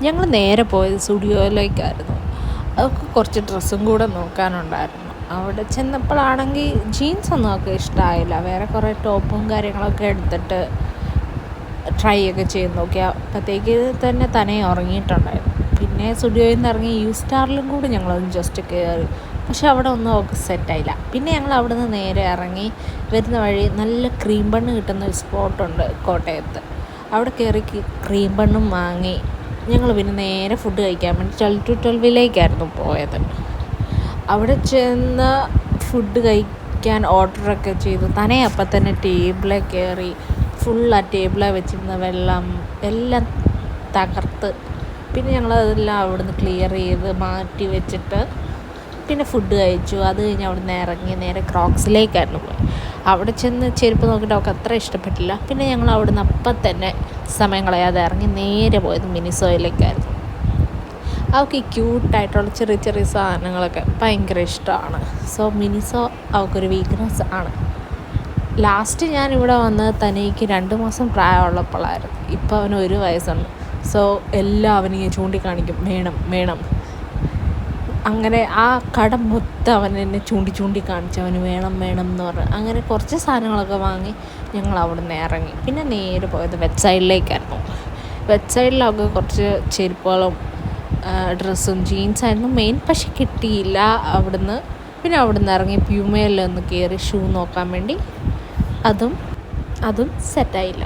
ഞങ്ങൾ നേരെ പോയത് സ്റ്റുഡിയോയിലേക്കായിരുന്നു. അതൊക്കെ കുറച്ച് ഡ്രസ്സും കൂടെ നോക്കാനുണ്ടായിരുന്നു. അവിടെ ചെന്നപ്പോഴാണെങ്കിൽ ജീൻസൊന്നും ഒക്കെ ഇഷ്ടമായില്ല. വേറെ കുറേ ടോപ്പും കാര്യങ്ങളൊക്കെ എടുത്തിട്ട് ട്രൈ ഒക്കെ ചെയ്ത് നോക്കി. അപ്പോഴത്തേക്ക് തന്നെ തനിയെ ഉറങ്ങിയിട്ടുണ്ടായിരുന്നു. പിന്നെ സ്റ്റുഡിയോയിൽ നിന്ന് ഇറങ്ങി യു സ്റ്റാറിലും കൂടി ഞങ്ങളൊന്ന് ജസ്റ്റ് കയറി. പക്ഷെ അവിടെ ഒന്നും ഒക്കെ സെറ്റായില്ല. പിന്നെ ഞങ്ങൾ അവിടെ നിന്ന് നേരെ ഇറങ്ങി വരുന്ന വഴി നല്ല ക്രീം ബണ്ണ് കിട്ടുന്ന ഒരു സ്പോട്ടുണ്ട് കോട്ടയത്ത്. അവിടെ കയറി ക്രീം ബണ്ണും വാങ്ങി ഞങ്ങൾ പിന്നെ നേരെ ഫുഡ് കഴിക്കാൻ വേണ്ടി 12-12 പോയത്. അവിടെ ചെന്ന് ഫുഡ് കഴിക്കാൻ ഓർഡറൊക്കെ ചെയ്തു. തന്നെ അപ്പം തന്നെ ടേബിളിൽ കയറി ഫുൾ ആ ടേബിളിൽ വെച്ചിരുന്ന വെള്ളം എല്ലാം തകർത്ത്. പിന്നെ ഞങ്ങളതെല്ലാം അവിടുന്ന് ക്ലിയർ ചെയ്ത് മാറ്റി വെച്ചിട്ട് പിന്നെ ഫുഡ് കഴിച്ചു. അത് കഴിഞ്ഞ് അവിടെ നിന്ന് ഇറങ്ങി നേരെ ക്രോക്സിലേക്കായിരുന്നു പോയി. അവിടെ ചെന്ന് ചെരുപ്പ് നോക്കിയിട്ട് അവൾക്ക് അത്ര ഇഷ്ടപ്പെട്ടില്ല. പിന്നെ ഞങ്ങൾ അവിടെ നിന്ന് അപ്പം തന്നെ സമയം കളയാതെ ഇറങ്ങി നേരെ പോയത് മിനിസോയിലേക്കായിരുന്നു. അവൾക്ക് ഈ ക്യൂട്ടായിട്ടുള്ള ചെറിയ ചെറിയ സാധനങ്ങളൊക്കെ ഭയങ്കര ഇഷ്ടമാണ്. സോ മിനിസോ അവൾക്കൊരു വീക്ക്നെസ് ആണ്. ലാസ്റ്റ് ഞാനിവിടെ വന്നത് തനിക്ക് 2 മാസം പ്രായമുള്ളപ്പോഴായിരുന്നു. ഇപ്പോൾ അവന് 1 വയസ്സുണ്ട്. സോ എല്ലാം അവനെ ചൂണ്ടിക്കാണിക്കും, വേണം വേണം. അങ്ങനെ ആ കട മൊത്തം അവൻ എന്നെ ചൂണ്ടി കാണിച്ചു, അവന് വേണം വേണം എന്ന് പറഞ്ഞ്. അങ്ങനെ കുറച്ച് സാധനങ്ങളൊക്കെ വാങ്ങി ഞങ്ങൾ അവിടെ നിന്ന് ഇറങ്ങി. പിന്നെ നേരെ പോയത് വെബ് സൈഡിലേക്കായിരുന്നു. വെബ് സൈഡിലൊക്കെ കുറച്ച് ചെരുപ്പുകളും ഡ്രസ്സും ജീൻസായിരുന്നു മെയിൻ. പക്ഷെ കിട്ടിയില്ല അവിടുന്ന്. പിന്നെ അവിടുന്ന് ഇറങ്ങി പ്യൂമയിലൊന്ന് കയറി ഷൂ നോക്കാൻ വേണ്ടി. അതും സെറ്റായില്ല.